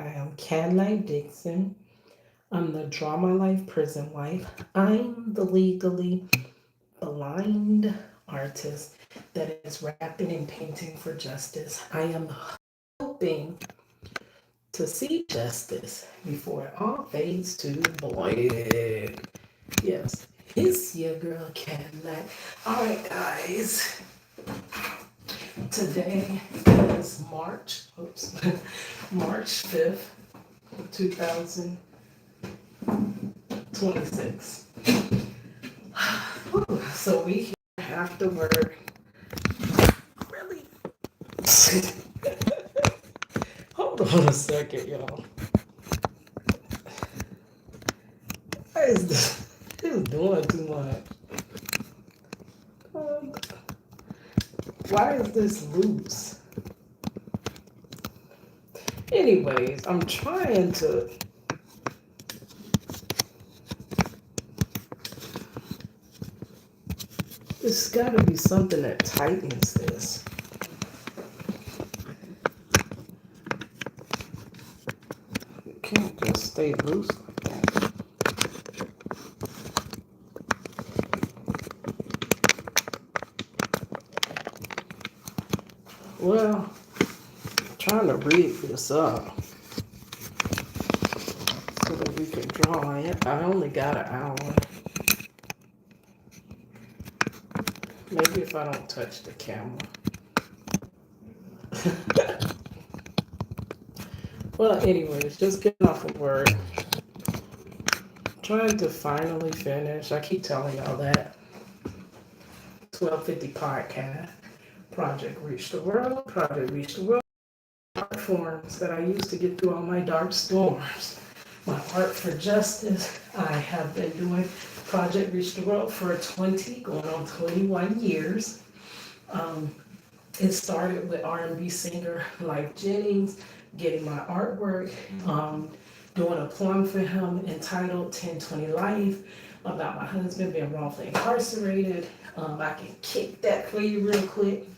I am Canlight Dixon. I'm the Drama Life Prison Wife. I'm the legally blind artist that is rapping and painting for justice. I am hoping to see justice before it all fades to void. Yes, it's your girl Canlight. All right, guys. Today is March 5th, 2026. So we here after work. Really? Hold on a second, y'all. Why is this? It's doing too much. Um, Why is this loose? Anyways, I'm trying to. There's got to be something that tightens this. It can't just stay loose like that. Well, I'm trying to rig this up so that we can draw it. I only got an hour. Maybe if I don't touch the camera. Well, anyways, just getting off of work. Trying to finally finish. I keep telling y'all that. 1250 podcast. Project Reach the World. Project Reach the World. Art forms that I used to get through all my dark storms. My art for justice. I have been doing Project Reach the World for 20, going on 21 years. It started with R&B singer Life Jennings, getting my artwork, doing a poem for him entitled 1020 Life about my husband being wrongfully incarcerated. I can kick that for you real quick.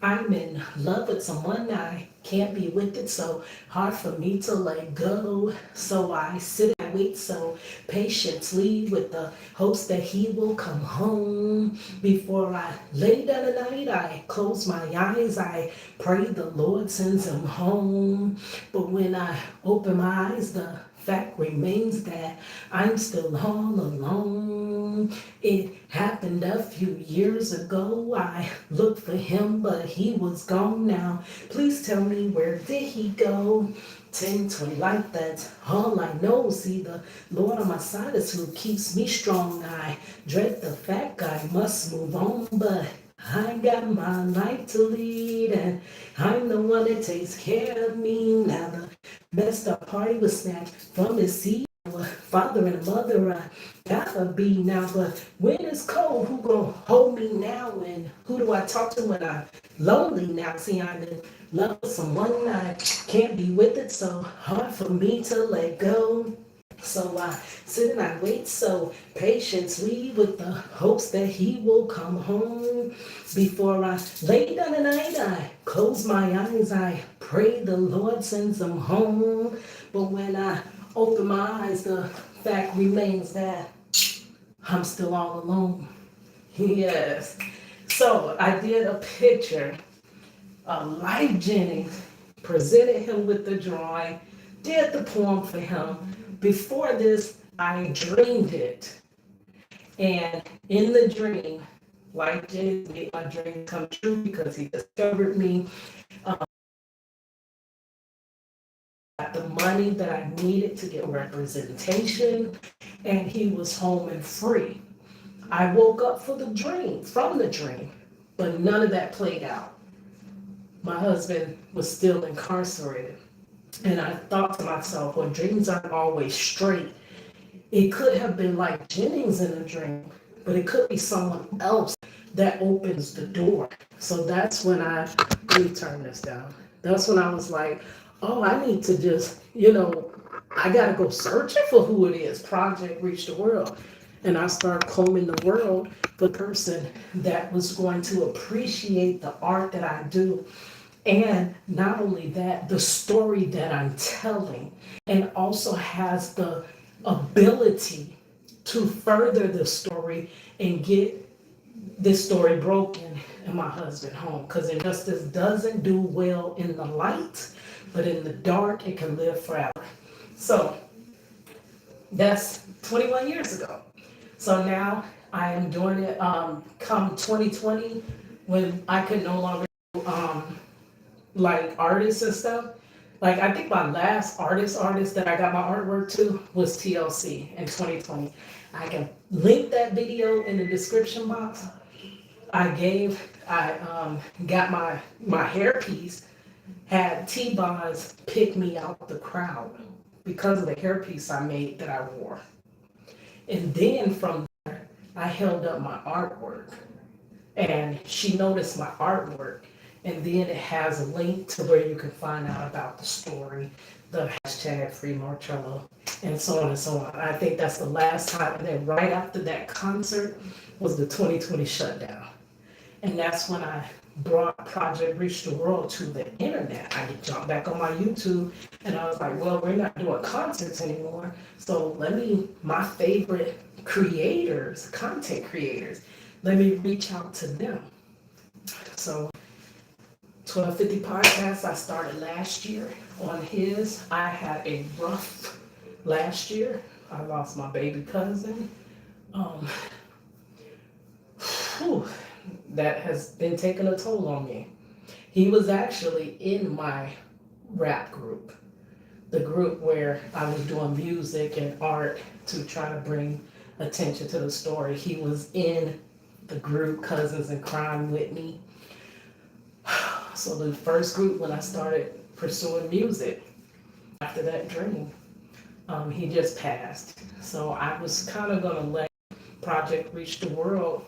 I'm in love with someone I can't be with it, so hard for me to let go. So I sit and wait so patiently with the hopes that he will come home. Before I lay down at night, I close my eyes, I pray the Lord sends him home. But when I open my eyes, the fact remains that I'm still all alone. It happened a few years ago. I looked for him, but he was gone now. Please tell me, where did he go? 1020 life, that's all I know. See, the Lord on my side is who keeps me strong. I dread the fact I must move on, but I got my life to lead, and I'm the one that takes care of me. Now the best of party was snatched from his seat. Father and mother, I gotta be now. But when it's cold, who gonna hold me now? And who do I talk to when I'm lonely now? See, I'm in love with someone I can't be with it, so hard for me to let go. So I sit and I wait so patiently with the hopes that he will come home. Before I lay down at night, I close my eyes, I pray the Lord sends him home. But when I open my eyes, the fact remains that I'm still all alone. Yes. So I did a picture of Life Jennings, presented him with the drawing, did the poem for him. Before this, I dreamed it. And in the dream, Life Jennings made my dream come true because he discovered me. Got the money that I needed to get representation, and he was home and free. I woke up from the dream, but none of that played out. My husband was still incarcerated. And I thought to myself, well, dreams aren't always straight. It could have been like Jennings in a dream, but it could be someone else that opens the door. So that's when let me turn this down. That's when I was like, oh, I need to just, I got to go searching for who it is. Project Reach the World. And I started combing the world for the person that was going to appreciate the art that I do. And not only that, the story that I'm telling, and also has the ability to further the story and get this story broken and my husband home. Because injustice doesn't do well in the light, but in the dark, it can live forever. So that's 21 years ago. So now I am doing it come 2020 when I could no longer do like artists and stuff. Like I think my last artist that I got my artwork to was TLC in 2020. I can link that video in the description box. I got my hairpiece, had T-Bonds pick me out the crowd because of the hairpiece I made that I wore. And then from there, I held up my artwork and she noticed my artwork. And then it has a link to where you can find out about the story, the hashtag Free Marcello, and so on and so on. I think that's the last time. And then right after that concert was the 2020 shutdown. And that's when I brought Project Reach the World to the internet. I jumped back on my YouTube and I was like, well, we're not doing concerts anymore. So my favorite creators, content creators, let me reach out to them. So 1250 Podcast, I started last year on his. I had a rough last year. I lost my baby cousin. That has been taking a toll on me. He was actually in my rap group, the group where I was doing music and art to try to bring attention to the story. He was in the group Cousins in Crime with me. So the first group when I started pursuing music after that dream, he just passed. So I was kind of gonna let Project Reach the World,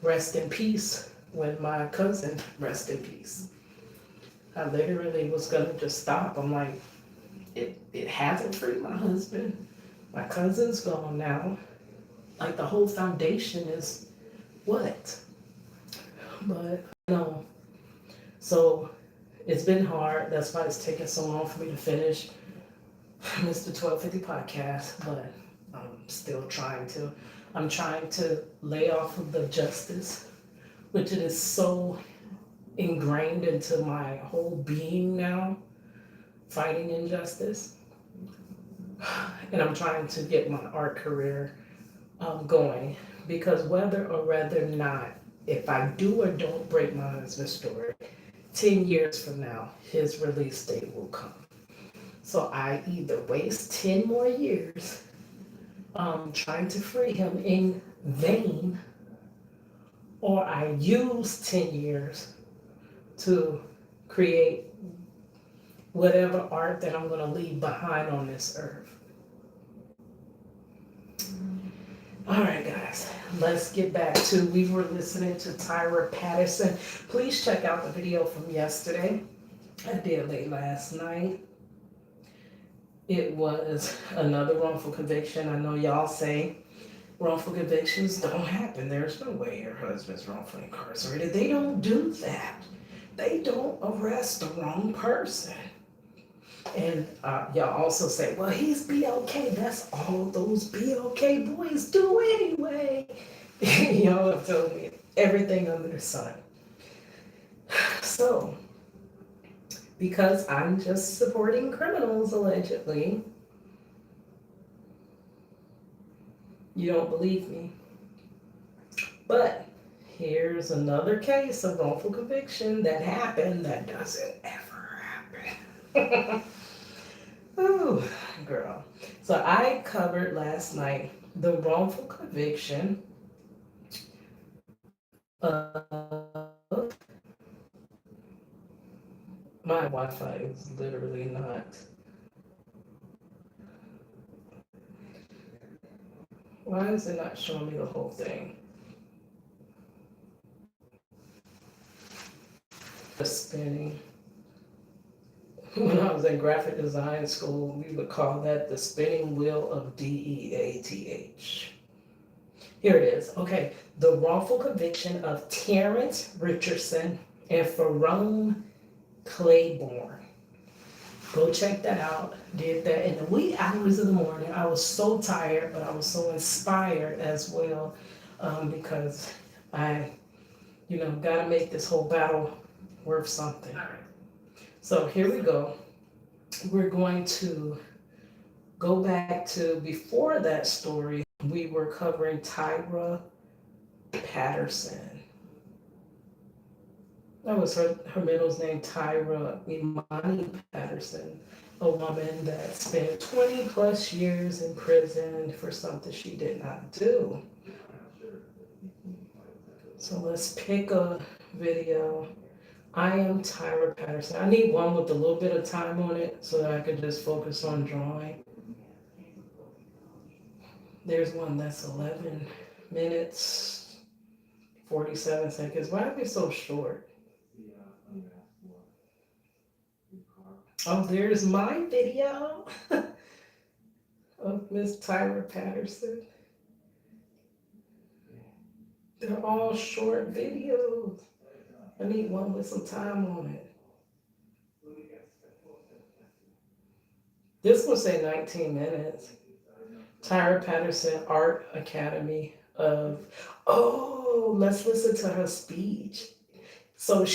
rest in peace when my cousin rest in peace. I literally was gonna just stop. I'm like, it hasn't freed my husband. My cousin's gone now. Like the whole foundation is what? But no. So it's been hard. That's why it's taken so long for me to finish Mr. 1250 Podcast, but I'm still trying to. I'm trying to lay off of the justice, which it is so ingrained into my whole being now, fighting injustice. And I'm trying to get my art career going, because whether or rather not, if I do or don't break my husband's story, 10 years from now, his release date will come. So I either waste 10 more years trying to free him in vain, or I use 10 years to create whatever art that I'm going to leave behind on this earth. All right, guys, let's get back to, we were listening to Tyra Patterson. Please check out the video from yesterday. I did late last night. It was another wrongful conviction. I know y'all say wrongful convictions don't happen. There's no way your husband's wrongfully incarcerated. They don't do that. They don't arrest the wrong person. And y'all also say, well, he's BLK. That's all those BLK boys do anyway. Y'all have told me everything under the sun. So, because I'm just supporting criminals, allegedly, you don't believe me. But here's another case of wrongful conviction that happened that doesn't ever happen. Oh, girl. So I covered last night the wrongful conviction of, my Wi-Fi is literally not. Why is it not showing me the whole thing? Just spinning. When I was in graphic design school, we would call that the spinning wheel of DEATH. Here it is. Okay. The wrongful conviction of Terrence Richardson and Wr0ngfully Claiborne. Go check that out. Did that in the wee hours of the morning. I was so tired, but I was so inspired as well, because I, gotta make this whole battle worth something. So here we go. We're going to go back to before that story. We were covering Tyra Patterson. That was her middle name, Tyra Imani Patterson, a woman that spent 20 plus years in prison for something she did not do. So let's pick a video. I am Tyra Patterson. I need one with a little bit of time on it so that I could just focus on drawing. There's one that's 11 minutes, 47 seconds. Why are they so short? Oh, there's my video of Miss Tyra Patterson. They're all short videos. I need one with some time on it. This will say 19 minutes. Tyra Patterson Art Academy of, let's listen to her speech. So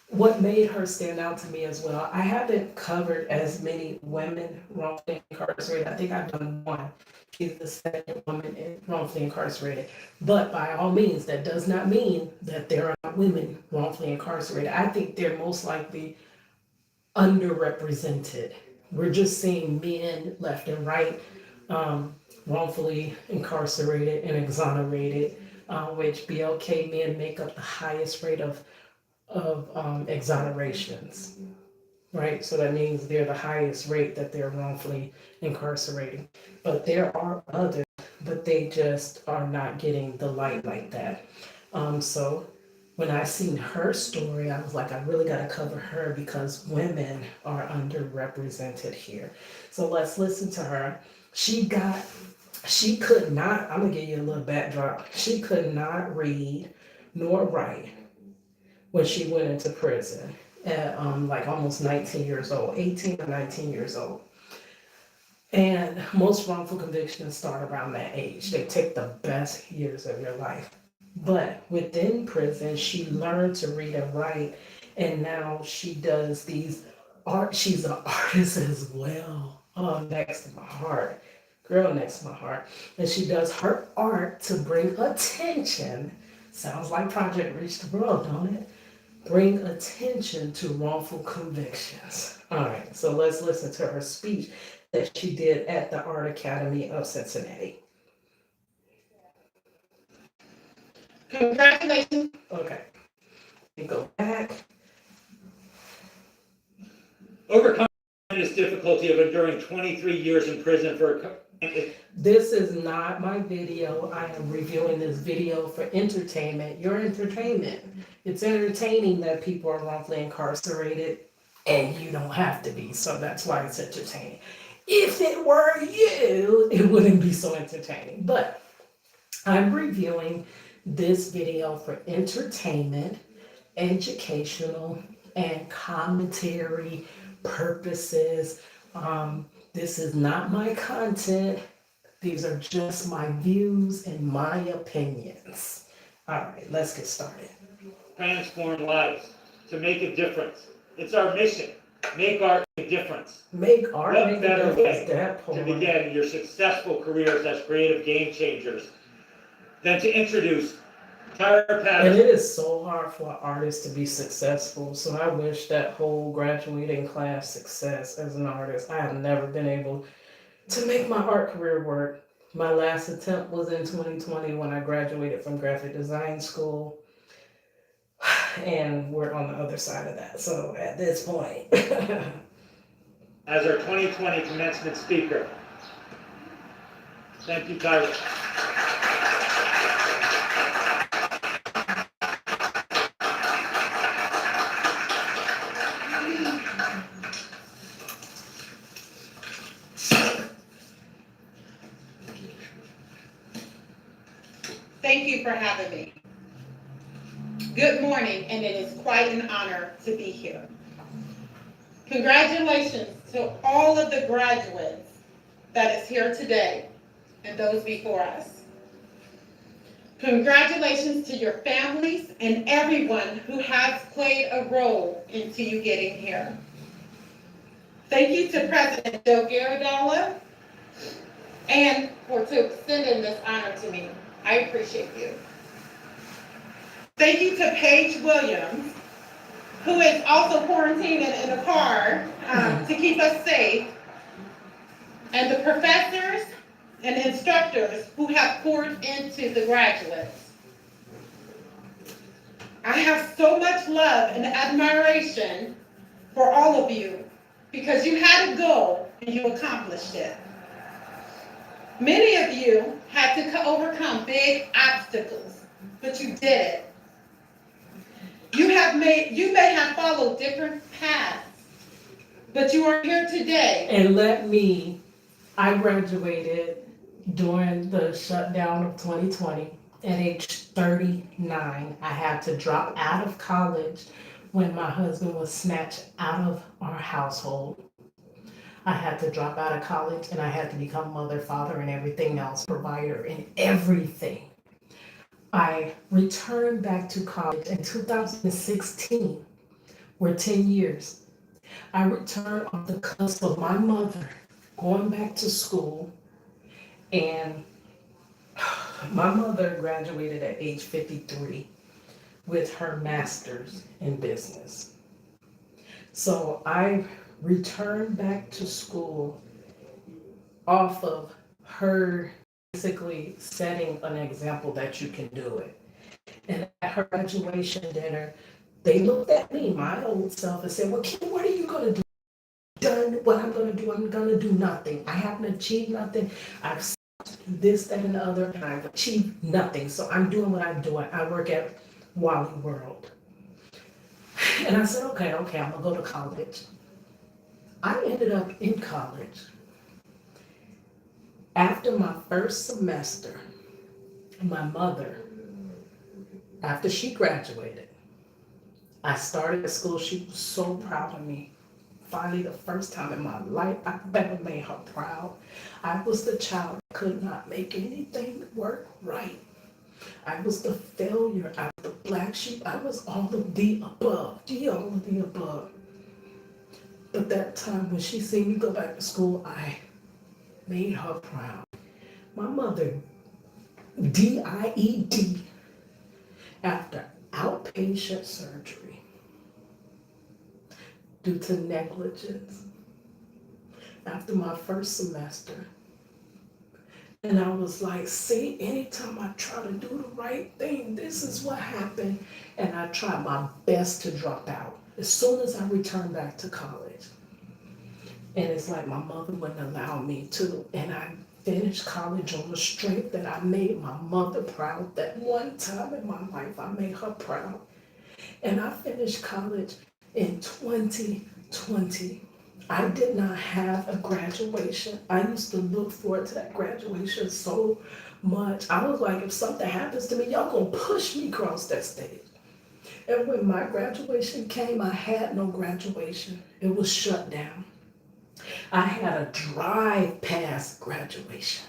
what made her stand out to me as well, I haven't covered as many women wrongfully incarcerated. I think I've done one. She's the second woman wrongfully incarcerated. But by all means, that does not mean that there are not women wrongfully incarcerated. I think they're most likely underrepresented. We're just seeing men left and right, wrongfully incarcerated and exonerated, which BLK men make up the highest rate of exonerations, right? So that means they're the highest rate that they're wrongfully incarcerated. But there are others, but they just are not getting the light like that. So when I seen her story, I was like, I really got to cover her because women are underrepresented here. So let's listen to her. She could not, I'm gonna give you a little backdrop. She could not read nor write when she went into prison at like almost 19 years old, 18 or 19 years old. And most wrongful convictions start around that age. They take the best years of your life. But within prison, she learned to read and write, and now she does these art. She's an artist as well. Oh, next to my heart. Girl next to my heart. And she does her art to bring attention. Sounds like Project Reach the World, don't it? Bring attention to wrongful convictions. All right, so let's listen to her speech that she did at the Art Academy of Cincinnati. Congratulations. Okay, we go back. Overcoming this difficulty of enduring 23 years in prison for... This is not my video. I am reviewing this video for entertainment. Your entertainment. It's entertaining that people are wrongfully incarcerated and you don't have to be. So that's why it's entertaining. If it were you, it wouldn't be so entertaining. But I'm reviewing this video for entertainment, educational, and commentary purposes. This is not my content. These are just my views and my opinions. All right, let's get started. Transform lives, to make a difference. It's our mission. Make art a difference. Make art What make a better difference. way That to part. begin your successful careers as creative game changers than to introduce Tyra And Patterson. it is so hard for an artist to be successful. So I wish that whole graduating class success as an artist. I have never been able to make my art career work. My last attempt was in 2020 when I graduated from graphic design school. And we're on the other side of that. So at this point. As our 2020 commencement speaker. Thank you, Tyra. Thank you for having me. Good morning, and it is quite an honor to be here. Congratulations to all of the graduates that is here today and those before us. Congratulations to your families and everyone who has played a role into you getting here. Thank you to President Joe Garridella and for extending this honor to me. I appreciate you. Thank you to Paige Williams, who is also quarantining in a car to keep us safe, and the professors and instructors who have poured into the graduates. I have so much love and admiration for all of you because you had a goal and you accomplished it. Many of you had to overcome big obstacles, but you did it. You may have followed different paths, but you are here today. And I graduated during the shutdown of 2020 at age 39. I had to drop out of college when my husband was snatched out of our household. I had to drop out of college and I had to become mother, father, and everything else, provider, and everything. I returned back to college in 2016. We're 10 years. I returned on the cusp of my mother going back to school, and my mother graduated at age 53 with her master's in business. So I returned back to school off of her basically setting an example that you can do it. And at her graduation dinner, they looked at me, my old self, and said, well, Kim, what are you going to do? Done what I'm going to do. I'm going to do nothing. I haven't achieved nothing. I've this, that, and the other, and I've achieved nothing. So I'm doing what I'm doing. I work at Wr0ngfully. And I said, okay, I'm going to go to college. I ended up in college. After my first semester, my mother, after she graduated, I started school. She was so proud of me. Finally, the first time in my life I've ever made her proud. I was the child that could not make anything work right. I was the failure. I was the black sheep. I was all of the above. All of the above. But that time when she seen me go back to school, I made her proud. My mother, DIED, after outpatient surgery due to negligence, after my first semester. And I was like, see, anytime I try to do the right thing, this is what happened. And I tried my best to drop out as soon as I returned back to college. And it's like my mother wouldn't allow me to. And I finished college on the strength that I made my mother proud. That one time in my life, I made her proud. And I finished college in 2020. I did not have a graduation. I used to look forward to that graduation so much. I was like, if something happens to me, y'all gonna push me across that stage. And when my graduation came, I had no graduation. It was shut down. I had a drive past graduation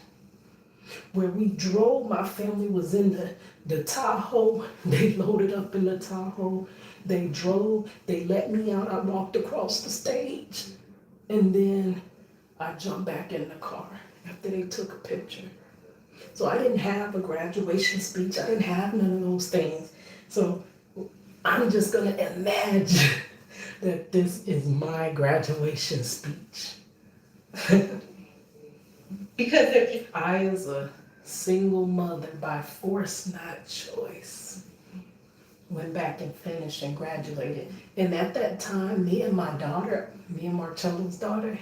where we drove. My family was in the Tahoe. They loaded up in the Tahoe. They drove. They let me out. I walked across the stage. And then I jumped back in the car after they took a picture. So I didn't have a graduation speech. I didn't have none of those things. So I'm just going to imagine that this is my graduation speech. Because if I, as a single mother by force, not choice, went back and finished and graduated. And at that time, me and Marcello's daughter,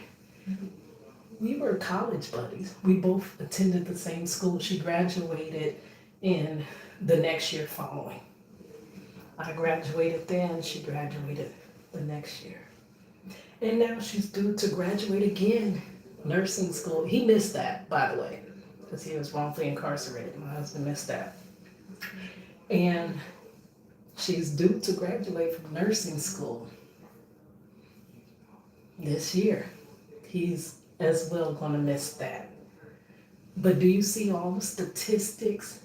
we were college buddies. We both attended the same school. She graduated in the next year following. I graduated then, she graduated the next year. And now she's due to graduate again, nursing school. He missed that, by the way, because he was wrongfully incarcerated. My husband missed that. And she's due to graduate from nursing school. this year. He's as well gonna miss that. But do you see all the statistics?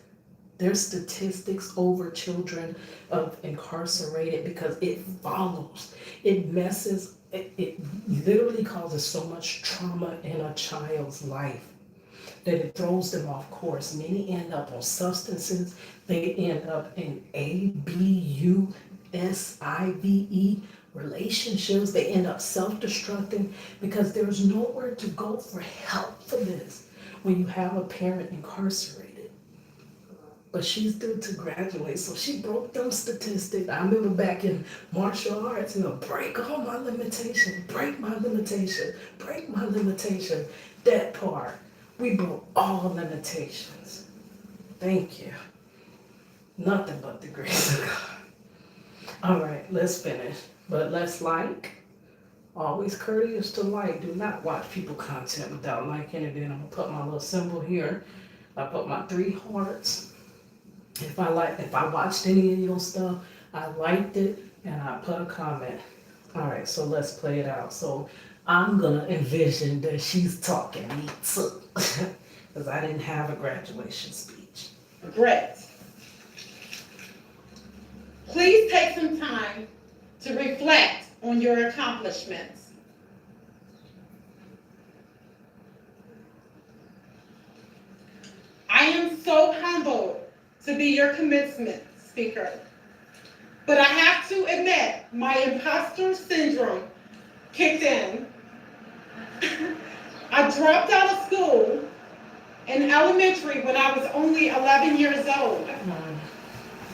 There's statistics over children of incarcerated because it follows. It messes, it literally causes so much trauma in a child's life that it throws them off course. Many end up on substances. They end up in abusive relationships. They end up self-destructing because there's nowhere to go for help for this when you have a parent incarcerated. But she's due to graduate, so she broke them statistics. I remember back in martial arts, break all my limitation, break my limitation, break my limitation. That part, we broke all limitations. Thank you. Nothing but the grace of God. All right, let's finish. But let's always courteous to like. Do not watch people content without liking it. Then I'm gonna put my little symbol here. I put my 3 hearts. If I watched any of your stuff, I liked it and I put a comment. All right, so let's play it out. So I'm gonna envision that she's talking me too, because I didn't have a graduation speech. Great. Please take some time to reflect on your accomplishments. I am so humbled to be your commencement speaker, but I have to admit my imposter syndrome kicked in. I dropped out of school in elementary when I was only 11 years old.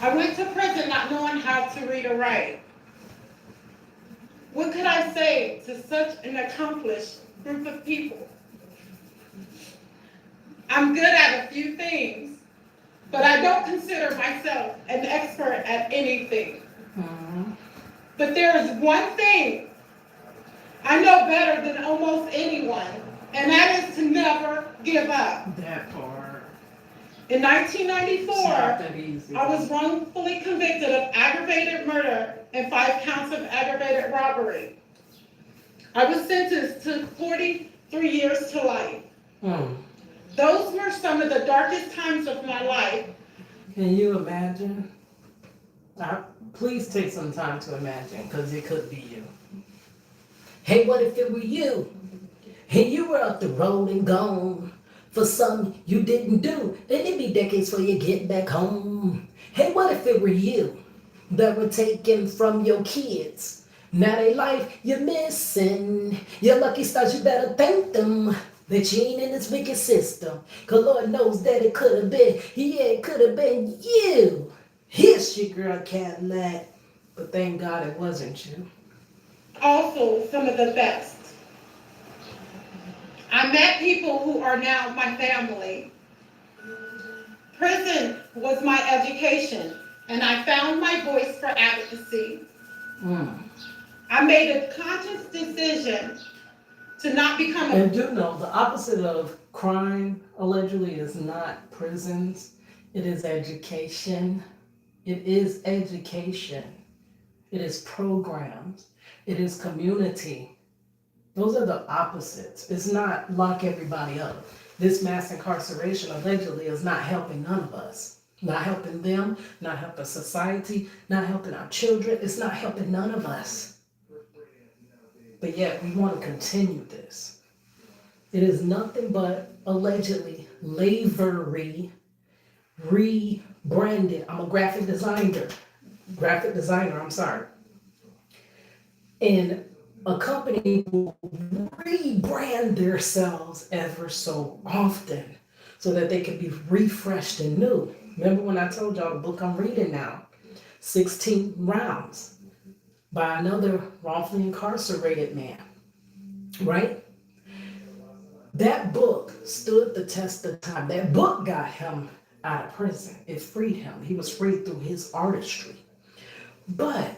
I went to prison not knowing how to read or write. What could I say to such an accomplished group of people? I'm good at a few things, but I don't consider myself an expert at anything. But there is one thing I know better than almost anyone, and that is to never give up. That part. In 1994, It's not that easy. I was wrongfully convicted of aggravated murder and 5 counts of aggravated robbery. I was sentenced to 43 years to life. Those were some of the darkest times of my life. Can you imagine? Please take some time to imagine, because it could be you. Hey, what if it were you? Hey, you were up the road and gone for something you didn't do, and it'd be decades before you get back home. Hey, what if it were you that were taken from your kids? Now they life you're missing. Your lucky stars, you better thank them that you ain't in this wicked system. Cause Lord knows that it could have been, yeah, it could have been you. Here's your girl Cadillac. But thank God it wasn't you. Also, some of the best. I met people who are now my family. Prison was my education, and I found my voice for advocacy. I made a conscious decision to not become And do know, the opposite of crime, allegedly, is not prisons. It is education. It is education. It is programs. It is community. Those are the opposites. It's not lock everybody up. This mass incarceration allegedly is not helping none of us. Not helping them, not helping society, not helping our children. It's not helping none of us. But yet we want to continue this. It is nothing but allegedly slavery rebranded. I'm a graphic designer, And a company will rebrand themselves ever so often so that they can be refreshed and new. Remember when I told y'all the book I'm reading now, 16 Rounds by another wrongfully incarcerated man, right? That book stood the test of time. That book got him out of prison. It freed him. He was freed through his artistry. But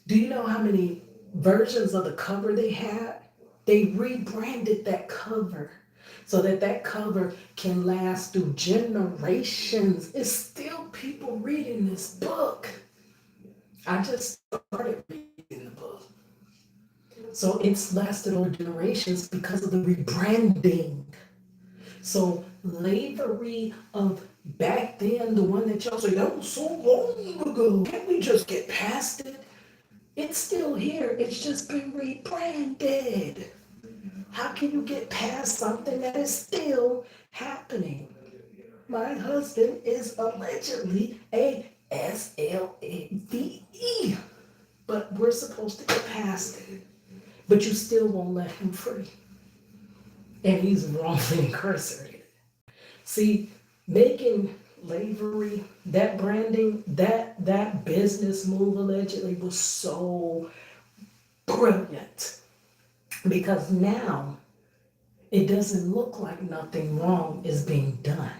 do you know how many versions of the cover they had? They rebranded that cover so that that cover can last through generations. It's still people reading this book. I just started reading the book. So it's lasted over generations because of the rebranding. So slavery of back then, the one that y'all say that was so long ago, can't we just get past it? It's still here. It's just been rebranded. How can you get past something that is still happening? My husband is allegedly a SLAVE, but we're supposed to get past it. But you still won't let him free. And he's wrongfully incarcerated. See, making slavery, that branding, that business move allegedly was so brilliant. Because now it doesn't look like nothing wrong is being done.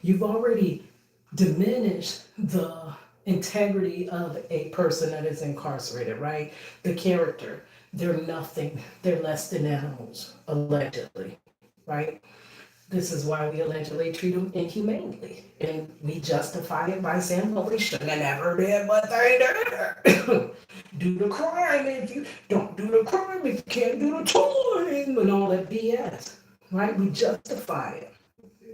You've already diminished the integrity of a person that is incarcerated, right? The character, they're nothing, they're less than animals, allegedly, right? This is why we allegedly treat them inhumanely. And we justify it by saying, well, they shouldn't have never did what they did. Do the crime if you don't do the crime, if you can't do the time, and all that BS, right? We justify it.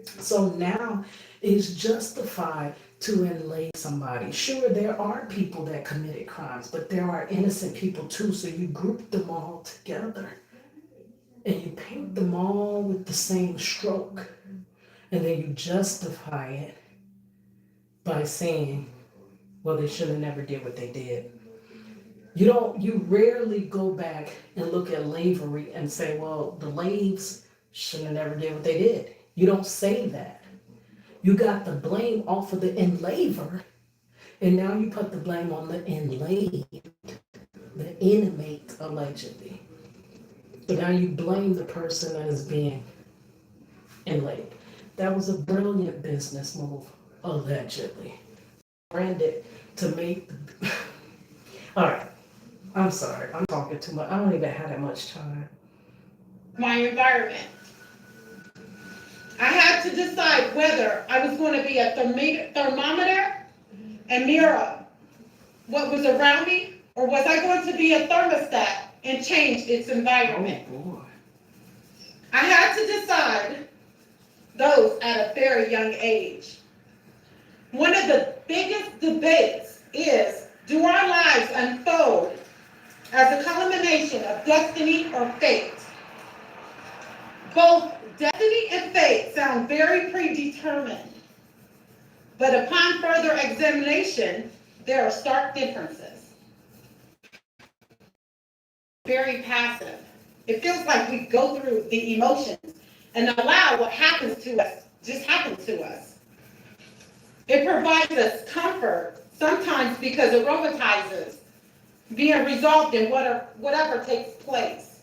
So now it's justified to enslave somebody. Sure, there are people that committed crimes, but there are innocent people too. So you group them all together and you paint them all with the same stroke. And then you justify it by saying, well, they should have never did what they did. You rarely go back and look at slavery and say, well, the slaves should have never did what they did. You don't say that. You got the blame off of the enslaver, and now you put the blame on the enslaved, the inmate, allegedly. But now you blame the person that is being enslaved. That was a brilliant business move, allegedly. Branded to make the... All right, I'm sorry, I'm talking too much. I don't even have that much time. My environment. I had to decide whether I was going to be a thermometer and mirror what was around me, or was I going to be a thermostat and change its environment. Oh boy. I had to decide those at a very young age. One of the biggest debates is, do our lives unfold as a culmination of destiny or fate? Both destiny and fate sound very predetermined, but upon further examination, there are stark differences. Very passive. It feels like we go through the emotions and allow what happens to us just happen to us. It provides us comfort, sometimes because it aromatizes being resolved in whatever takes place.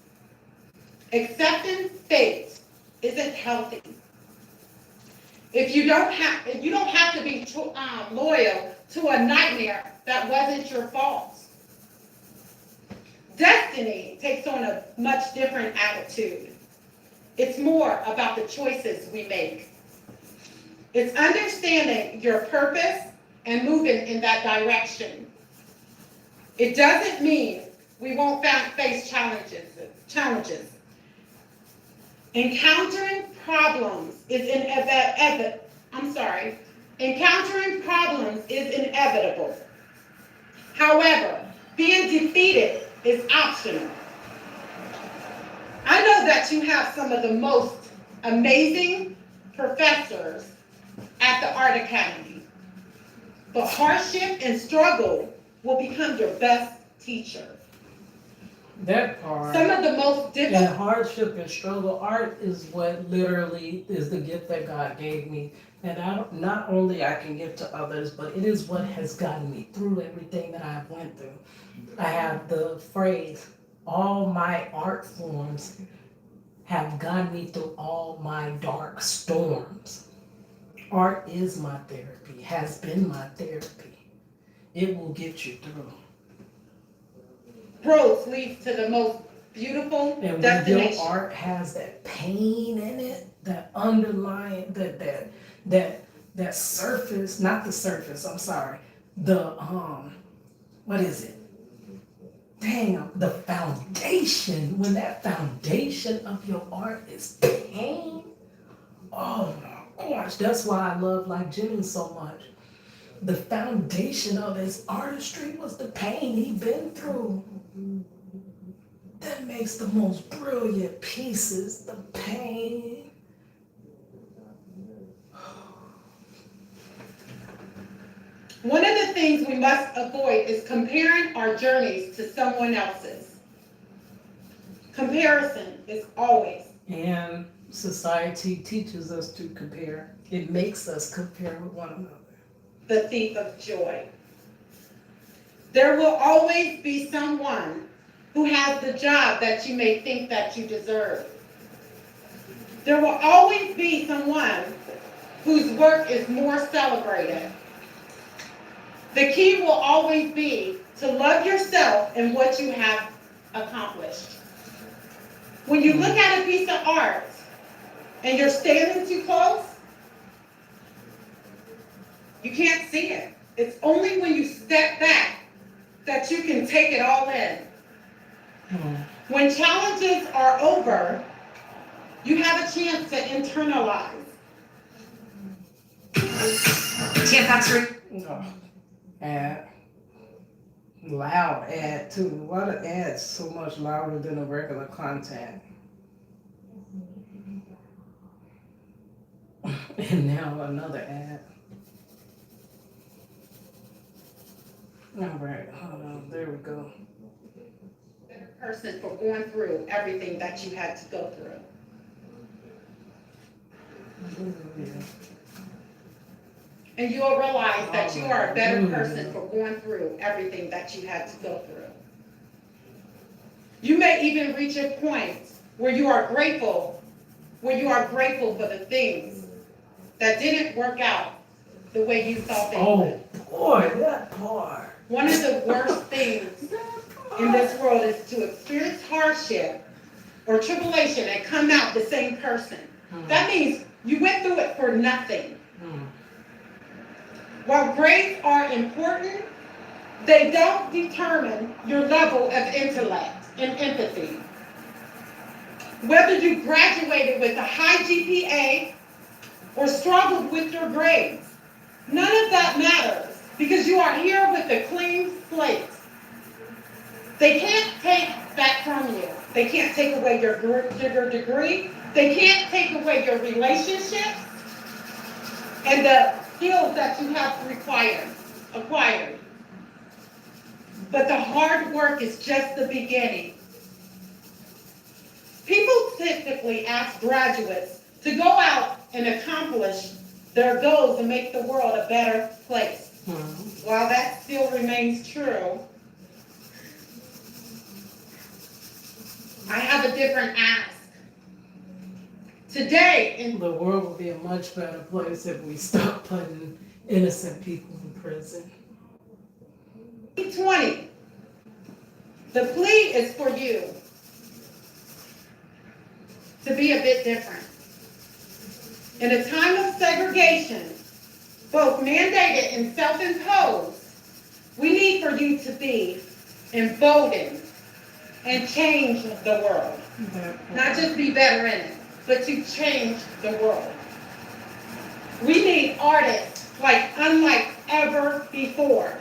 Accepting fate isn't healthy. If you don't have to be loyal to a nightmare that wasn't your fault. Destiny takes on a much different attitude. It's more about the choices we make. It's understanding your purpose and moving in that direction. It doesn't mean we won't face challenges. Encountering problems is inevitable. However, being defeated is optional. I know that you have some of the most amazing professors at the Art Academy, but hardship and struggle will become your best teacher. That part. Some of the most difficult. And hardship and struggle, art is what literally is the gift that God gave me. And not only I can give to others, but it is what has gotten me through everything that I've went through. I have the phrase, all my art forms have gotten me through all my dark storms. Art is my therapy, has been my therapy. It will get you through. Growth leads to the most beautiful And when destination. your art has that pain in it, that underlying, that surface, not the surface, I'm sorry, the, what is it? Damn, the foundation, when that foundation of your art is pain, oh my gosh, that's why I love like Jimmy so much. The foundation of his artistry was the pain he'd been through. That makes the most brilliant pieces, the pain. One of the things we must avoid is comparing our journeys to someone else's. Comparison is always. And society teaches us to compare. It makes us compare with one another. The thief of joy. There will always be someone who has the job that you may think that you deserve. There will always be someone whose work is more celebrated. The key will always be to love yourself and what you have accomplished. When you look at a piece of art and you're standing too close, you can't see it. It's only when you step back that you can take it all in. When challenges are over, you have a chance to internalize. Ad. Loud ad too. Why the ad's so much louder than the regular content? And now another ad. All right, hold on, there we go. Better person for going through everything that you had to go through. And you'll realize that you are a better person for going through everything that you had to go through. You may even reach a point where you are grateful for the things that didn't work out the way you thought they would. Oh boy, that part. One of the worst things in this world is to experience hardship or tribulation and come out the same person. That means you went through it for nothing. While grades are important, they don't determine your level of intellect and empathy. Whether you graduated with a high GPA or struggled with your grades, none of that matters because you are here with a clean slate. They can't take that from you. They can't take away your degree. They can't take away your relationships and the skills that you have acquired. But the hard work is just the beginning. People typically ask graduates to go out and accomplish their goals and make the world a better place. While that still remains true, I have a different ask. Today, The world would be a much better place if we stopped putting innocent people in prison. 2020, the plea is for you to be a bit different. In a time of segregation, both mandated and self-imposed, we need for you to be emboldened and change the world. Not just be better in it, but to change the world. We need artists unlike ever before.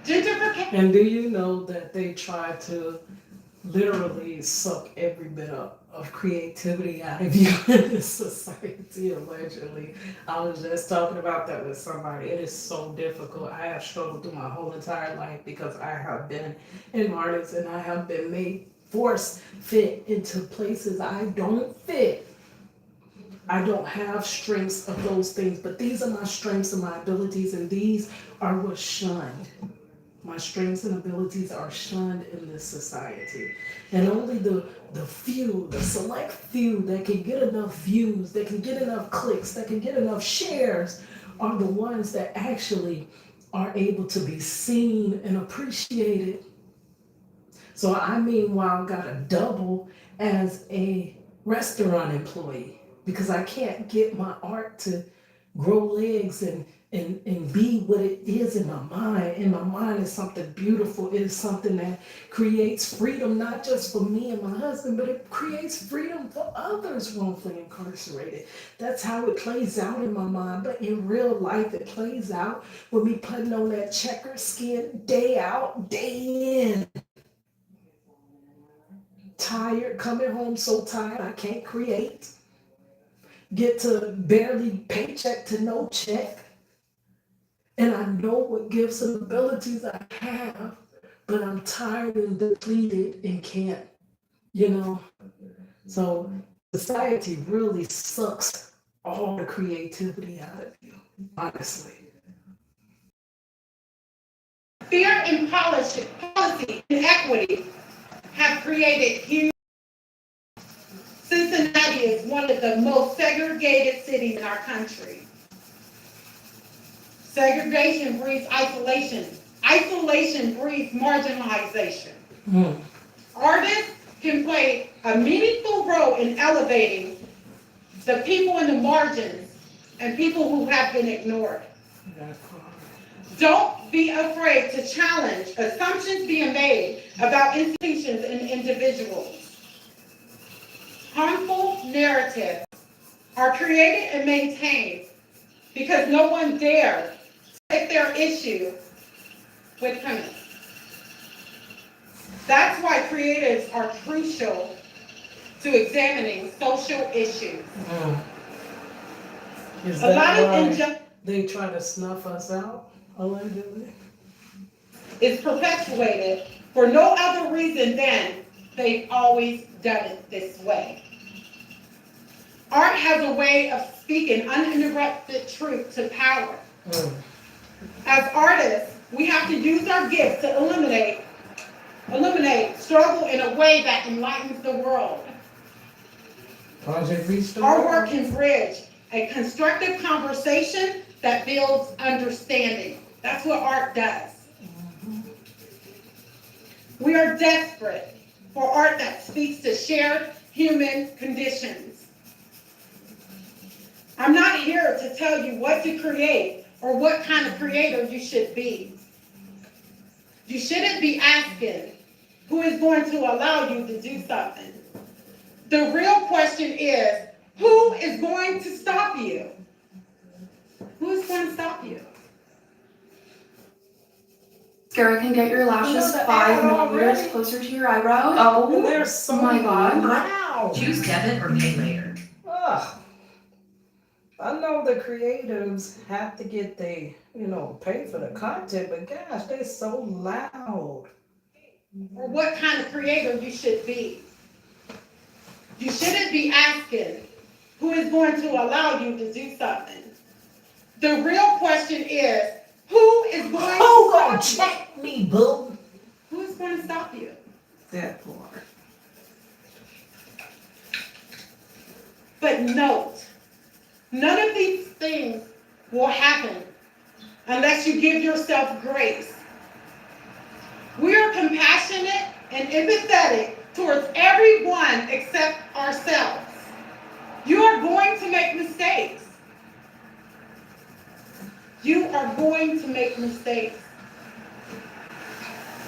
Gentrification. And do you know that they try to literally suck every bit of creativity out of you in this society, allegedly? I was just talking about that with somebody. It is so difficult. I have struggled through my whole entire life because I have been an artist and I have been made force fit into places I don't fit. I don't have strengths of those things, but these are my strengths and my abilities, and these are what's shunned. My strengths and abilities are shunned in this society. And only the few, the select few that can get enough views, that can get enough clicks, that can get enough shares are the ones that actually are able to be seen and appreciated. So I meanwhile got a double as a restaurant employee because I can't get my art to grow legs and and be what it is in my mind. In my mind is something beautiful. It is something that creates freedom, not just for me and my husband, but it creates freedom for others wrongfully incarcerated. That's how it plays out in my mind. But in real life, it plays out with me putting on that checkered skin day out, day in. Tired, coming home so tired I can't create. Get to barely paycheck to no check. And I know what gifts and abilities I have, but I'm tired and depleted and can't, you know. So society really sucks all the creativity out of you, honestly. Fear and policy and equity have created huge. Cincinnati is one of the most segregated cities in our country. Segregation breeds isolation. Isolation breeds marginalization. Mm. Artists can play a meaningful role in elevating the people in the margins and people who have been ignored. Don't be afraid to challenge assumptions being made about institutions and individuals. Harmful narratives are created and maintained because no one dares take their issue with criminals. That's why creatives are crucial to examining social issues. Mm. Is A lot that of why injustice they try to snuff us out, allegedly? is perpetuated for no other reason than they've always done it this way. Art has a way of speaking uninterrupted truth to power. Mm. As artists, we have to use our gifts to eliminate struggle in a way that enlightens the world. Project Restore. Our work can bridge a constructive conversation that builds understanding. That's what art does. We are desperate for art that speaks to shared human conditions. I'm not here to tell you what to create or what kind of creator you should be. You shouldn't be asking who is going to allow you to do something. The real question is, who is going to stop you? Who is going to stop you? Mascara can get your lashes 5 millimeters closer to your eyebrows. Oh, they're so my God. loud. Choose debit or pay later. Ugh. I know the creatives have to get they, pay for the content, but gosh, they're so loud. Or what kind of creator you should be. You shouldn't be asking who is going to allow you to do something. The real question is, who is going Who to gonna stop you? check me, boo? Who is going to stop you? That part. But note, none of these things will happen unless you give yourself grace. We are compassionate and empathetic towards everyone except ourselves. You are going to make mistakes. You are going to make mistakes.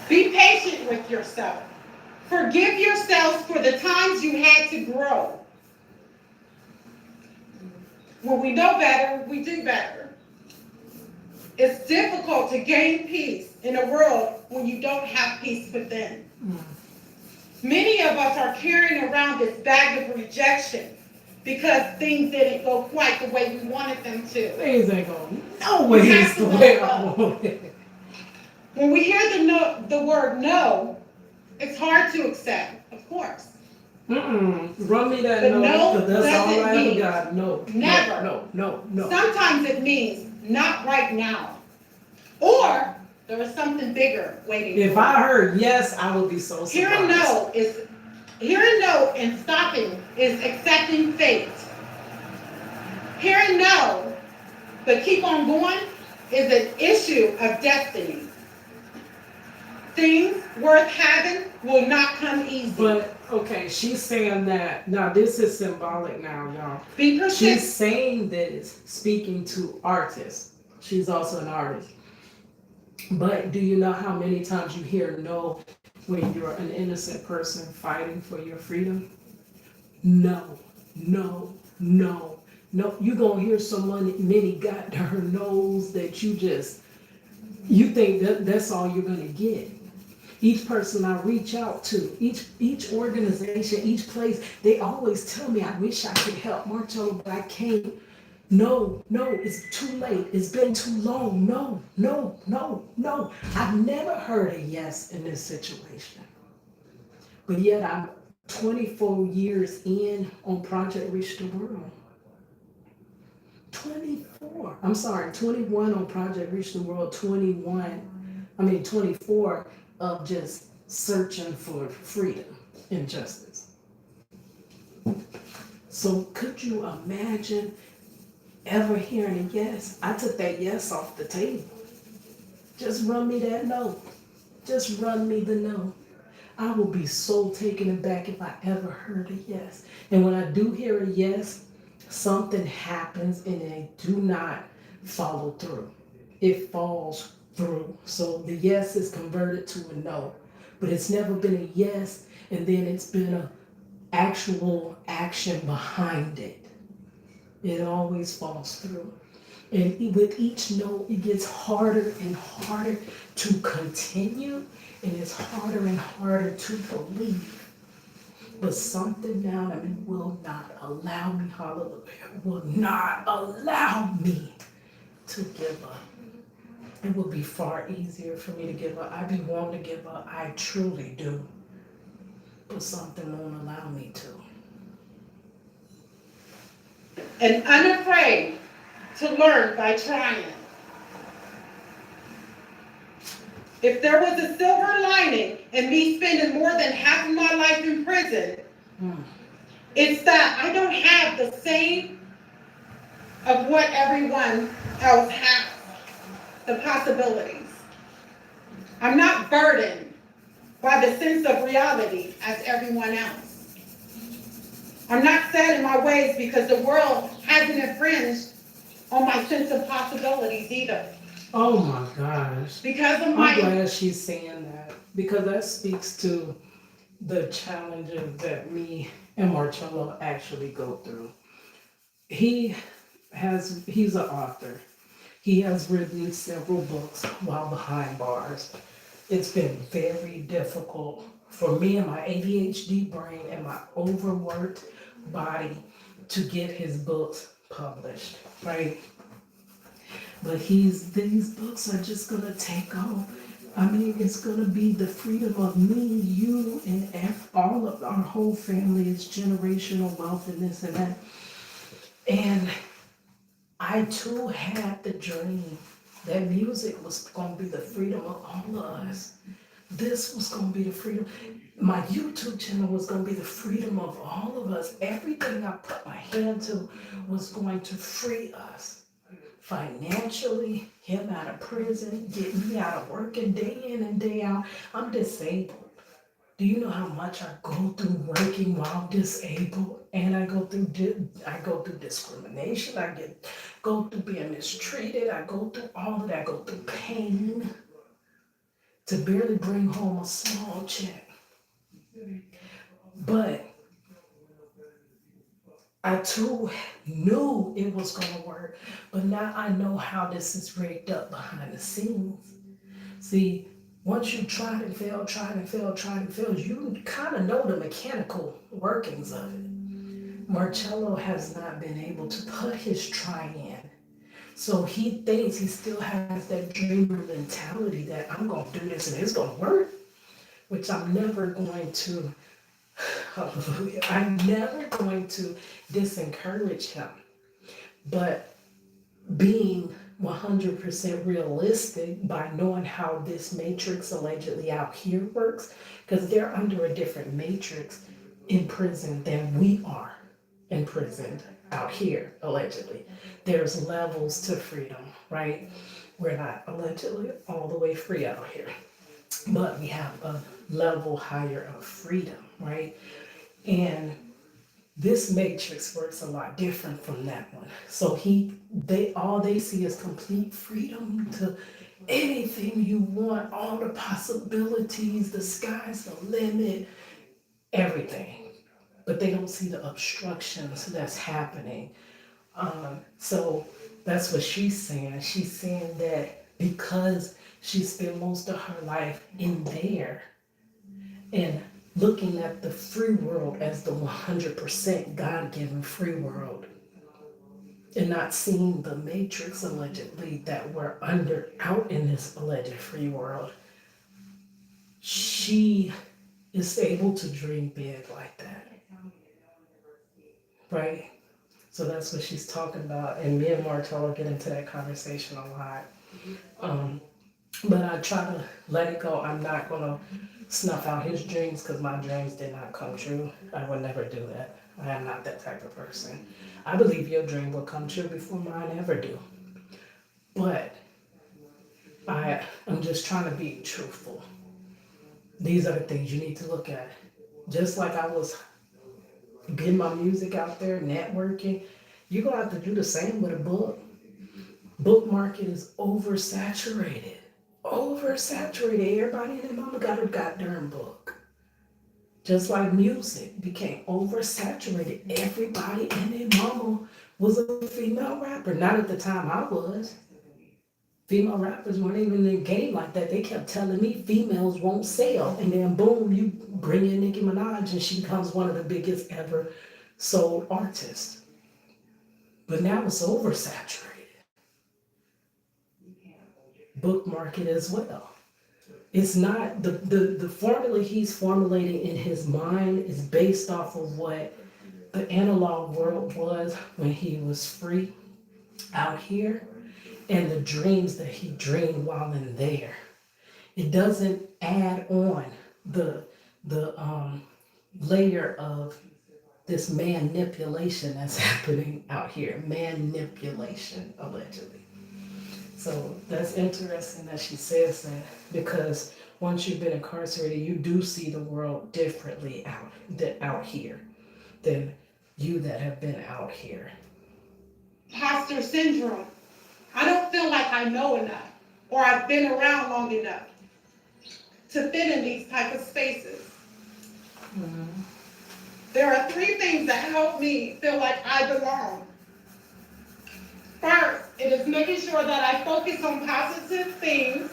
Be patient with yourself. Forgive yourselves for the times you had to grow. When we know better, we do better. It's difficult to gain peace in a world when you don't have peace within. Many of us are carrying around this bag of rejection because things didn't go quite the way we wanted them to. Things ain't going no ways the way I want it. When we hear the word no, it's hard to accept, of course. Run me that But no, no because that's all doesn't I ever mean got. No. never. No. Sometimes it means not right now. Or there is something bigger waiting If for I you. heard yes, I would be so surprised. Hearing no and stopping is accepting fate. Hearing no, but keep on going is an issue of destiny. Things worth having will not come easy. But okay, she's saying that now. This is symbolic now, y'all. Be She's persistent. saying this, speaking to artists She's also an artist. But do you know how many times you hear no when you're an innocent person fighting for your freedom? No, no, no, no. You gonna hear so many got her no's that you think that's all you're gonna get. Each person I reach out to, each organization, each place, they always tell me I wish I could help Marcello, but I can't. No, no, it's too late. It's been too long. No, no, no, no. I've never heard a yes in this situation. But yet I'm 24 years in on Project Reach the World. 24. I'm sorry, 21 on Project Reach the World, 24 of just searching for freedom and justice. So could you imagine ever hearing a yes? I took that yes off the table. Just run me that no. Just run me the no. I will be so taken aback if I ever heard a yes. And when I do hear a yes, something happens and they do not follow through. It falls through. So the yes is converted to a no. But it's never been a yes and then it's been an actual action behind it. It always falls through. And with each no, it gets harder and harder to continue, and it's harder and harder to believe. But something down in me will not allow me, hallelujah, will not allow me to give up. It would be far easier for me to give up. I'd be wanting to give up. I truly do. But something won't allow me to. And unafraid to learn by trying. If there was a silver lining in me spending more than half of my life in prison, it's that I don't have the same of what everyone else has, the possibilities. I'm not burdened by the sense of reality as everyone else. I'm not set in my ways because the world hasn't infringed on my sense of possibilities either. Oh my gosh. Because of I'm my glad she's saying that because that speaks to the challenges that me and Marcello actually go through. He's an author. He has written several books while behind bars. It's been very difficult for me and my ADHD brain and my overworked body to get his books published, right? But these books are just gonna take off. I mean, it's gonna be the freedom of me, you, and all of our whole family. It's generational wealth and this and that. And I too had the dream that music was gonna be the freedom of all of us. This was gonna be the freedom. My YouTube channel was gonna be the freedom of all of us. Everything I put my hand to was going to free us. Financially, him out of prison, get me out of working day in and day out. I'm disabled. Do you know how much I go through working while disabled? And I go through discrimination. Go through being mistreated. I go through all of that. I go through pain to barely bring home a small check. But I too knew it was gonna work, but now I know how this is rigged up behind the scenes. See, once you tried and failed, you kind of know the mechanical workings of it. Marcello has not been able to put his try in. So he thinks he still has that dreamer mentality that I'm gonna do this and it's gonna work, which I'm never going to. Hallelujah. I'm never going to disencourage him. But being 100% realistic by knowing how this matrix allegedly out here works, because they're under a different matrix in prison than we are imprisoned out here, allegedly. There's levels to freedom, right? We're not allegedly all the way free out here, but we have a level higher of freedom, right? And This matrix works a lot different from that one. So all they see is complete freedom to anything you want, all the possibilities, the sky's the limit, everything. But they don't see the obstructions that's happening. So that's what she's saying. She's saying that because she spent most of her life in there and looking at the free world as the 100% God-given free world and not seeing the matrix allegedly that we're under out in this alleged free world, she is able to dream big like that, right? So that's what she's talking about, and me and Martella get into that conversation a lot. But I try to let it go. I'm not gonna snuff out his dreams because my dreams did not come true. I would never do that. I am not that type of person. I believe your dream will come true before mine ever do. But I'm just trying to be truthful. These are the things you need to look at. Just like I was getting my music out there, networking, you're gonna have to do the same with a book. Book market is oversaturated. Oversaturated. Everybody and their mama got a goddamn book. Just like music became oversaturated. Everybody and their mama was a female rapper. Not at the time I was. Female rappers weren't even in the game like that. They kept telling me females won't sell. And then boom, you bring in Nicki Minaj and she becomes one of the biggest ever sold artists. But now it's oversaturated. Book market as well. It's not the formula he's formulating in his mind is based off of what the analog world was when he was free out here and the dreams that he dreamed while in there. It doesn't add on the layer of this manipulation that's happening out here. Manipulation, allegedly. So that's interesting that she says that because once you've been incarcerated, you do see the world differently out here than you that have been out here. Imposter syndrome. I don't feel like I know enough or I've been around long enough to fit in these type of spaces. Mm-hmm. There are 3 things that help me feel like I belong. First, it is making sure that I focus on positive things.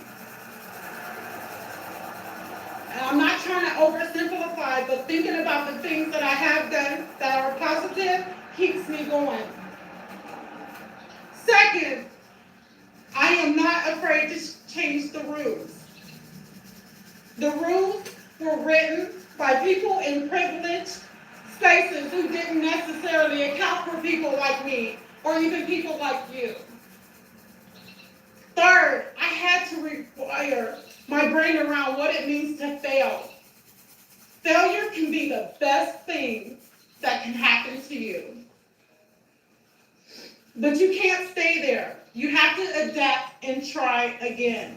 And I'm not trying to oversimplify, but thinking about the things that I have done that are positive keeps me going. Second, I am not afraid to change the rules. The rules were written by people in privileged spaces who didn't necessarily account for people like me or even people like you. Third, I had to rewire my brain around what it means to fail. Failure can be the best thing that can happen to you. But you can't stay there. You have to adapt and try again.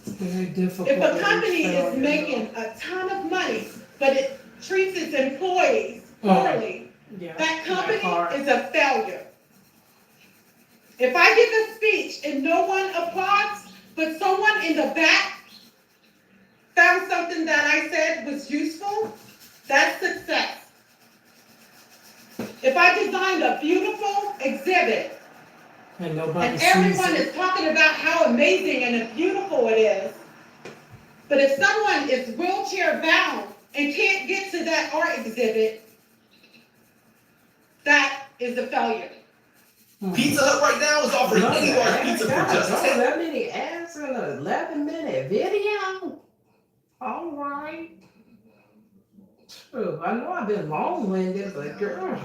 It's very difficult. If a company is making a ton of money, but it treats its employees poorly, that company is a failure. If I give a speech and no one applauds, but someone in the back found something that I said was useful, that's success. If I designed a beautiful exhibit and everyone is talking about how amazing and beautiful it is, but if someone is wheelchair bound and can't get to that art exhibit, that is a failure. Pizza Hut right now is offering any large pizza for just $10. That many ads in an 11-minute video. All right. True. I know I've been long-winded, but girl.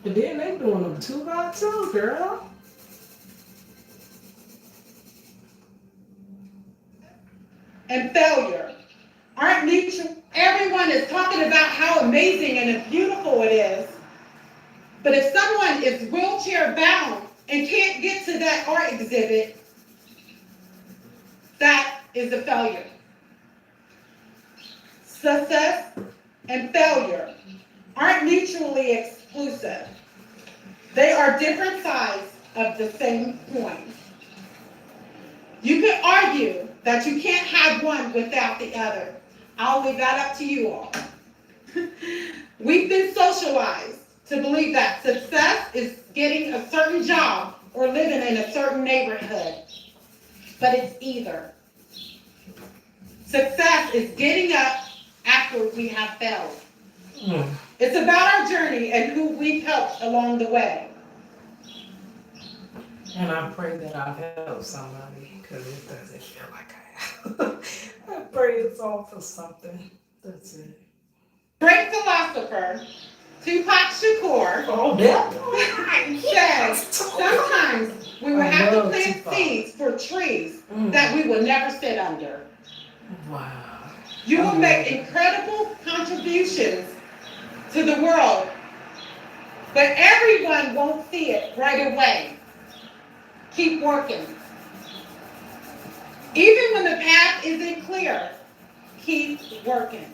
And then they doing them 2x2, girl. And failure aren't mutual. Everyone is talking about how amazing and beautiful it is. But if someone is wheelchair bound and can't get to that art exhibit, that is a failure. success, and failure aren't mutually exclusive. They are different sides of the same coin. You could argue that you can't have one without the other. I'll leave that up to you all. We've been socialized to believe that success is getting a certain job or living in a certain neighborhood, but it's either. Success is getting up after we have failed. It's about our journey and who we've helped along the way. And I pray that I've helped somebody, because it doesn't feel like I have. I pray it's all for something. That's it. Great philosopher Tupac Shakur Oh, that? says sometimes we will have to plant Tupac. seeds for trees that we will never sit under. Wow. You will make incredible contributions to the world, but everyone won't see it right away. Keep working. Even when the path isn't clear, keep working.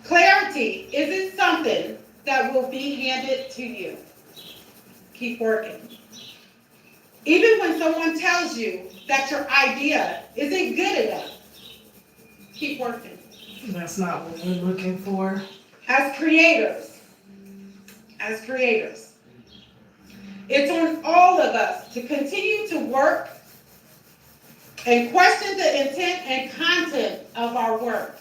Clarity isn't something that will be handed to you. Keep working. Even when someone tells you that your idea isn't good enough, keep working. That's not what we're looking for. As creators, it's on all of us to continue to work and question the intent and content of our work.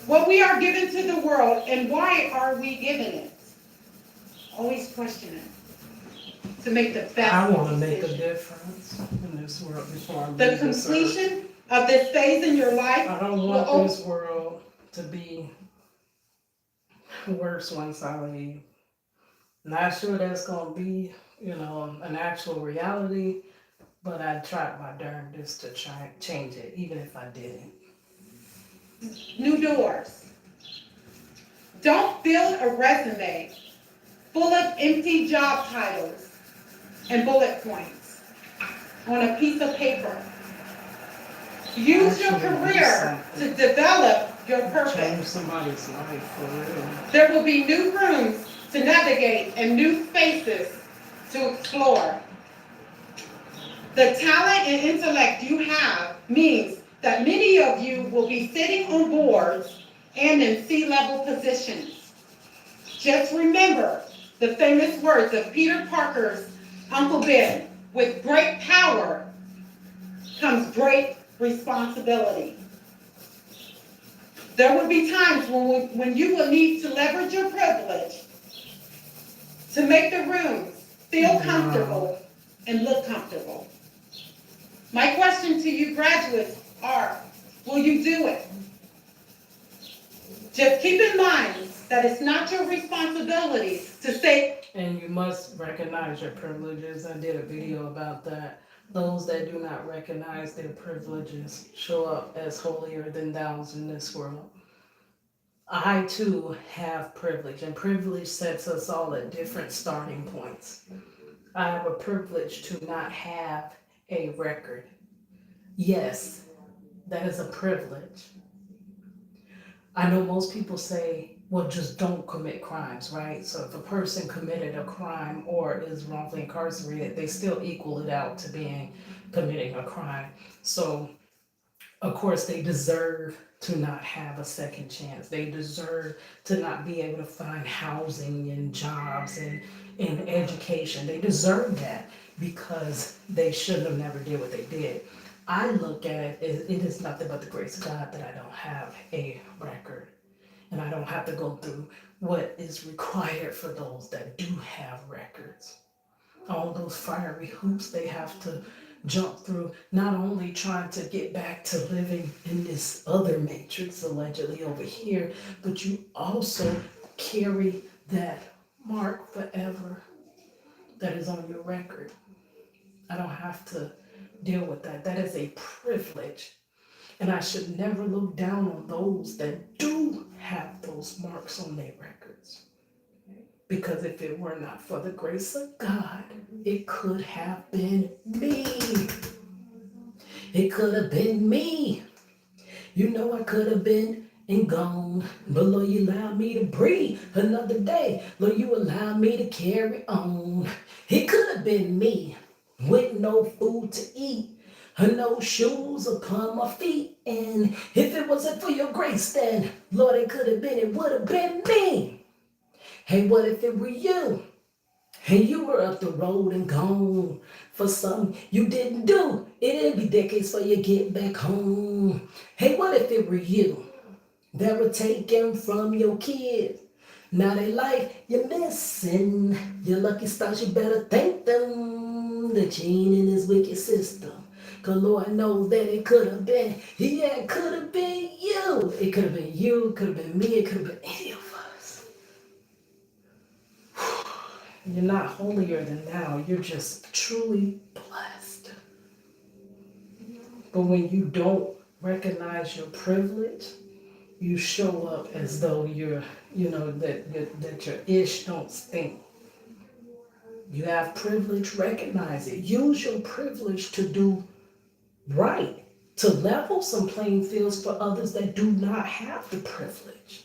What we are given to the world and why are we given it? Always question it to make the best. I want to make a decision. difference in this world before I leave The this earth. completion of this phase in your life. I don't want this world to be worse once I leave. Not sure that's going to be, an actual reality, but I tried my darndest to try change it, even if I didn't. New doors. Don't build a resume full of empty job titles and bullet points on a piece of paper. Use your career to develop your Change purpose. somebody's life for real. There will be new rooms to navigate and new spaces to explore. The talent and intellect you have means that many of you will be sitting on boards and in C-level positions. Just remember the famous words of Peter Parker's Uncle Ben, with great power comes great responsibility. There will be times when you will need to leverage your privilege to make the rooms feel comfortable and look comfortable. My question to you graduates are, will you do it? Just keep in mind that it's not your responsibility to say. And you must recognize your privileges. I did a video about that. Those that do not recognize their privileges show up as holier than thous in this world. I too have privilege, and privilege sets us all at different starting points. I have a privilege to not have a record. Yes, that is a privilege. I know most people say, well, just don't commit crimes, right? So if a person committed a crime or is wrongfully incarcerated, they still equal it out to being committing a crime. So, of course, they deserve to not have a second chance. They deserve to not be able to find housing and jobs and education. They deserve that because they should have never did what they did. I look at it as it is nothing but the grace of God that I don't have a record. And I don't have to go through what is required for those that do have records. All those fiery hoops they have to jump through, not only trying to get back to living in this other matrix allegedly over here, but you also carry that mark forever that is on your record. I don't have to deal with that. That is a privilege. And I should never look down on those that do have those marks on their records. Because if it were not for the grace of God, it could have been me. It could have been me. You know I could have been and gone, but Lord, you allowed me to breathe another day. Lord, you allowed me to carry on. It could have been me with no food to eat, no shoes upon my feet. And if it wasn't for your grace, then Lord, it would have been me. Hey, what if it were you? Hey, you were up the road and gone for something you didn't do. It'd be decades for you to get back home. Hey, what if it were you that were taken from your kids? Now they life you're missing. Your lucky stars, you better thank them that you ain't in this wicked system. Cause Lord knows that it could have been, yeah, it could have been you. It could have been you, it could have been me, it could have been any of us. You're not holier than thou. You're just truly blessed. But when you don't recognize your privilege, you show up as though you're, that your ish don't stink. You have privilege, recognize it. Use your privilege to do right, to level some playing fields for others that do not have the privilege.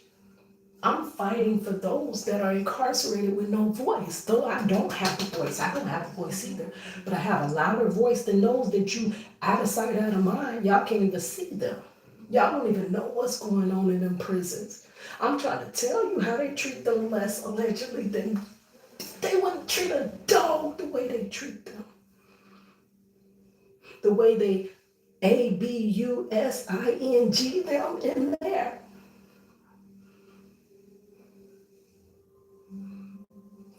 I'm fighting for those that are incarcerated with no voice. Though I don't have a voice, I don't have a voice either. But I have a louder voice than those that you out of sight, out of mind. Y'all can't even see them. Y'all don't even know what's going on in them prisons. I'm trying to tell you how they treat them less allegedly than they wouldn't treat a dog the way they treat them. The way they abusing them in there.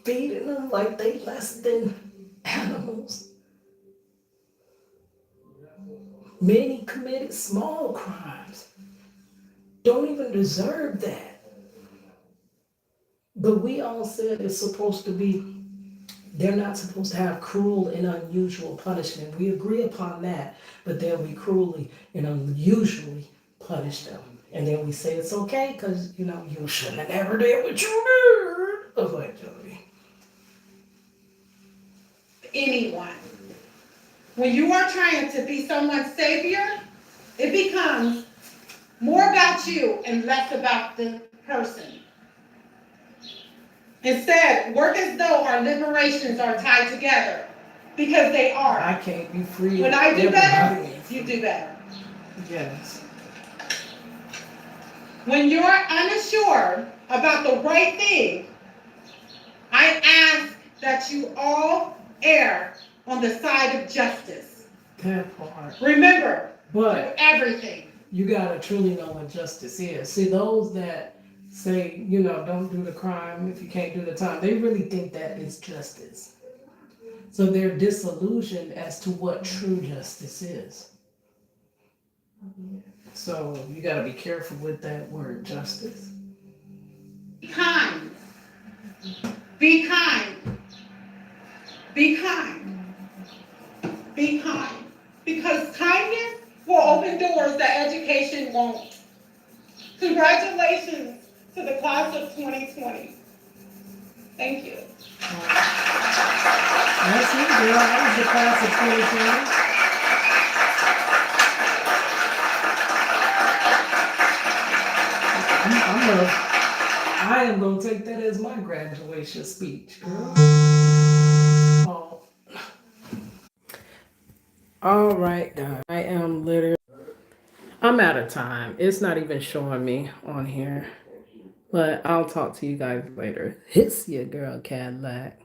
Feeding them like they less than animals. Many committed small crimes. Don't even deserve that. But we all said it's supposed to be, they're not supposed to have cruel and unusual punishment. We agree upon that, but then we cruelly and unusually punish them. And then we say it's okay because, you shouldn't have never did what you did. Allegedly. Anyone. When you are trying to be someone's savior, it becomes more about you and less about the person. Instead, work as though our liberations are tied together, because they are. I can't be free. When I do better, you do better. Yes. When you're unassured about the right thing, I ask that you all err on the side of justice. That part. Remember, But do everything. you gotta truly know what justice is. See, those that say, don't do the crime if you can't do the time, they really think that is justice. So they're disillusioned as to what true justice is. So you gotta be careful with that word, justice. Be kind. Be kind. Be kind. Be kind. Because kindness will open doors that education won't. Congratulations to the class of 2020. Thank you. That's it, girl. That was the class of 2020. I am gonna take that as my graduation speech, girl. Oh. All right, guys. I'm out of time. It's not even showing me on here. But I'll talk to you guys later. It's your girl Cadillac.